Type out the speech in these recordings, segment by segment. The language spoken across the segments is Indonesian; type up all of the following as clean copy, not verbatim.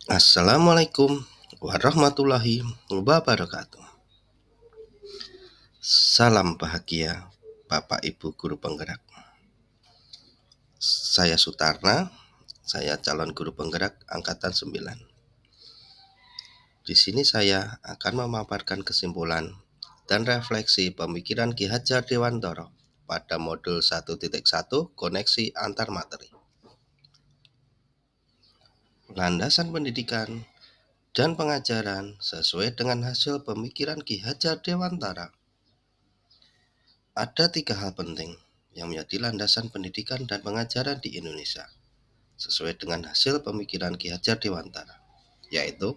Assalamualaikum warahmatullahi wabarakatuh. Salam bahagia Bapak Ibu guru penggerak. Saya Sutarna, saya calon guru penggerak angkatan 9. Di sini saya akan memaparkan kesimpulan dan refleksi pemikiran Ki Hajar Dewantara pada modul 1.1 koneksi antar materi. Landasan pendidikan dan pengajaran sesuai dengan hasil pemikiran Ki Hajar Dewantara. Ada 3 hal penting yang menjadi landasan pendidikan dan pengajaran di Indonesia sesuai dengan hasil pemikiran Ki Hajar Dewantara, yaitu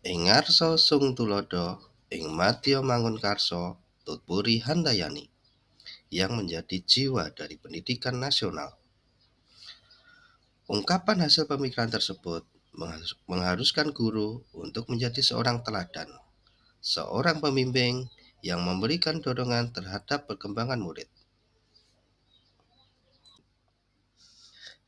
ing ngarsa sung tulodo, ing madya mangunkarsa, tutpuri handayani, yang menjadi jiwa dari pendidikan nasional. Ungkapan hasil pemikiran tersebut mengharuskan guru untuk menjadi seorang teladan, seorang pembimbing yang memberikan dorongan terhadap perkembangan murid.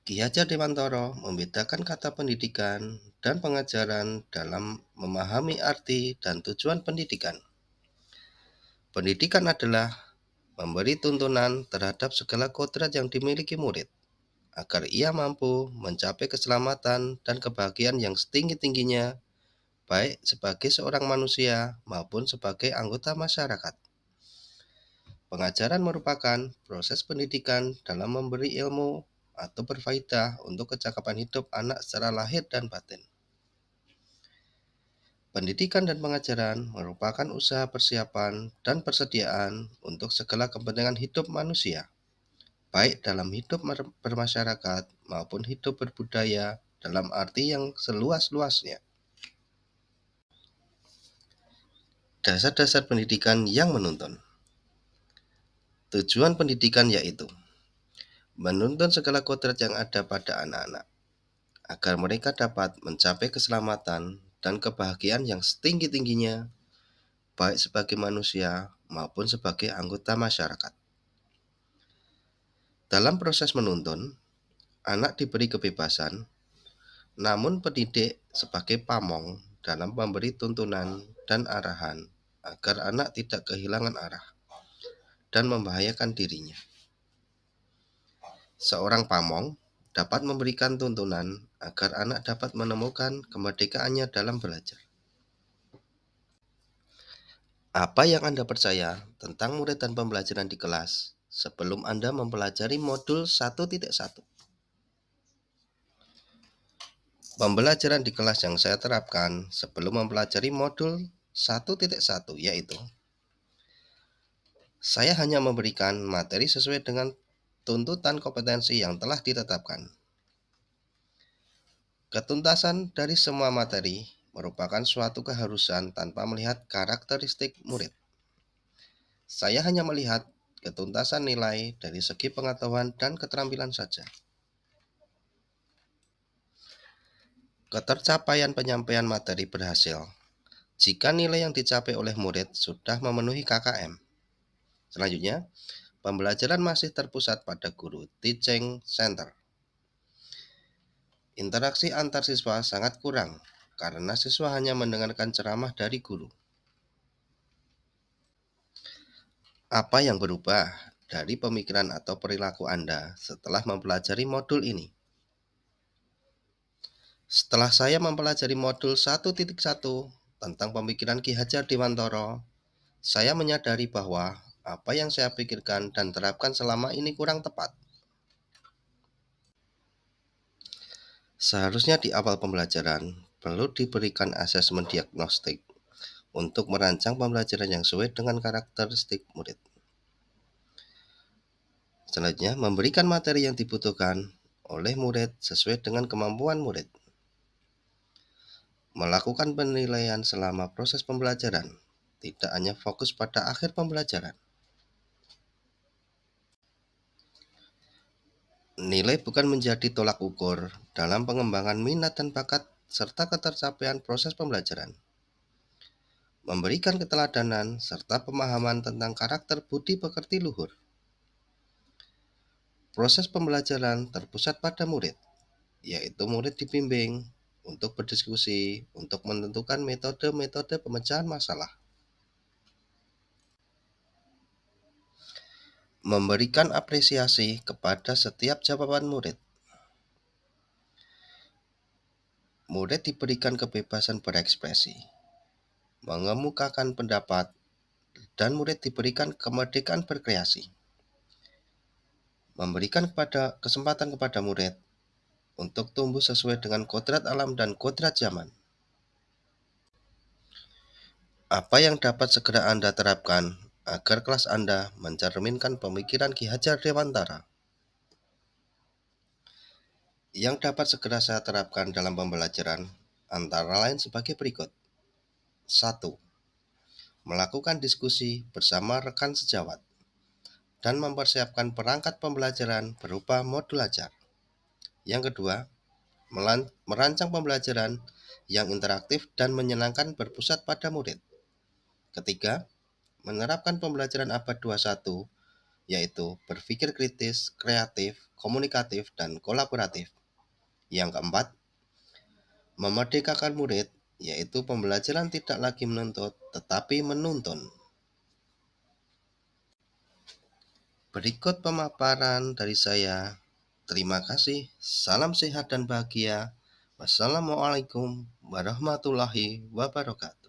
Ki Hajar Dewantara membedakan kata pendidikan dan pengajaran dalam memahami arti dan tujuan pendidikan. Pendidikan adalah memberi tuntunan terhadap segala kodrat yang dimiliki murid, agar ia mampu mencapai keselamatan dan kebahagiaan yang setinggi-tingginya, baik sebagai seorang manusia maupun sebagai anggota masyarakat. Pengajaran merupakan proses pendidikan dalam memberi ilmu atau berfaedah untuk kecakapan hidup anak secara lahir dan batin. Pendidikan dan pengajaran merupakan usaha persiapan dan persediaan untuk segala kepentingan hidup manusia, baik dalam hidup bermasyarakat maupun hidup berbudaya dalam arti yang seluas-luasnya. Dasar-dasar pendidikan yang menuntun. Tujuan pendidikan yaitu menuntun segala kodrat yang ada pada anak-anak, agar mereka dapat mencapai keselamatan dan kebahagiaan yang setinggi-tingginya, baik sebagai manusia maupun sebagai anggota masyarakat. Dalam proses menuntun, anak diberi kebebasan, namun pendidik sebagai pamong dalam memberi tuntunan dan arahan agar anak tidak kehilangan arah dan membahayakan dirinya. Seorang pamong dapat memberikan tuntunan agar anak dapat menemukan kemerdekaannya dalam belajar. Apa yang Anda percaya tentang murid dan pembelajaran di kelas sebelum Anda mempelajari modul 1.1? Pembelajaran di kelas yang saya terapkan sebelum mempelajari modul 1.1 yaitu saya hanya memberikan materi sesuai dengan tuntutan kompetensi yang telah ditetapkan. Ketuntasan dari semua materi merupakan suatu keharusan tanpa melihat karakteristik murid. Saya hanya melihat ketuntasan nilai dari segi pengetahuan dan keterampilan saja. Ketercapaian penyampaian materi berhasil jika nilai yang dicapai oleh murid sudah memenuhi KKM. Selanjutnya, pembelajaran masih terpusat pada guru teaching center. Interaksi antar siswa sangat kurang karena siswa hanya mendengarkan ceramah dari guru. Apa yang berubah dari pemikiran atau perilaku Anda setelah mempelajari modul ini? Setelah saya mempelajari modul 1.1 tentang pemikiran Ki Hajar Dewantara, saya menyadari bahwa apa yang saya pikirkan dan terapkan selama ini kurang tepat. Seharusnya di awal pembelajaran perlu diberikan asesmen diagnostik untuk merancang pembelajaran yang sesuai dengan karakteristik murid. Selanjutnya, memberikan materi yang dibutuhkan oleh murid sesuai dengan kemampuan murid. Melakukan penilaian selama proses pembelajaran, tidak hanya fokus pada akhir pembelajaran. Nilai bukan menjadi tolak ukur dalam pengembangan minat dan bakat serta ketercapaian proses pembelajaran. Memberikan keteladanan serta pemahaman tentang karakter budi pekerti luhur. Proses pembelajaran terpusat pada murid, yaitu murid dibimbing, untuk berdiskusi, untuk menentukan metode-metode pemecahan masalah. Memberikan apresiasi kepada setiap jawaban murid. Murid diberikan kebebasan berekspresi, mengemukakan pendapat, dan murid diberikan kemerdekaan berkreasi. Memberikan kesempatan kepada murid untuk tumbuh sesuai dengan kodrat alam dan kodrat zaman. Apa yang dapat segera Anda terapkan agar kelas Anda mencerminkan pemikiran Ki Hajar Dewantara? Yang dapat segera saya terapkan dalam pembelajaran antara lain sebagai berikut. 1. Melakukan diskusi bersama rekan sejawat dan mempersiapkan perangkat pembelajaran berupa modul ajar. Yang kedua, merancang pembelajaran yang interaktif dan menyenangkan berpusat pada murid. Ketiga, menerapkan pembelajaran abad 21, yaitu berpikir kritis, kreatif, komunikatif, dan kolaboratif. Yang keempat, memerdekakan murid, yaitu pembelajaran tidak lagi menuntut, tetapi menuntun. Berikut pemaparan dari saya. Terima kasih. Salam sehat dan bahagia. Wassalamualaikum warahmatullahi wabarakatuh.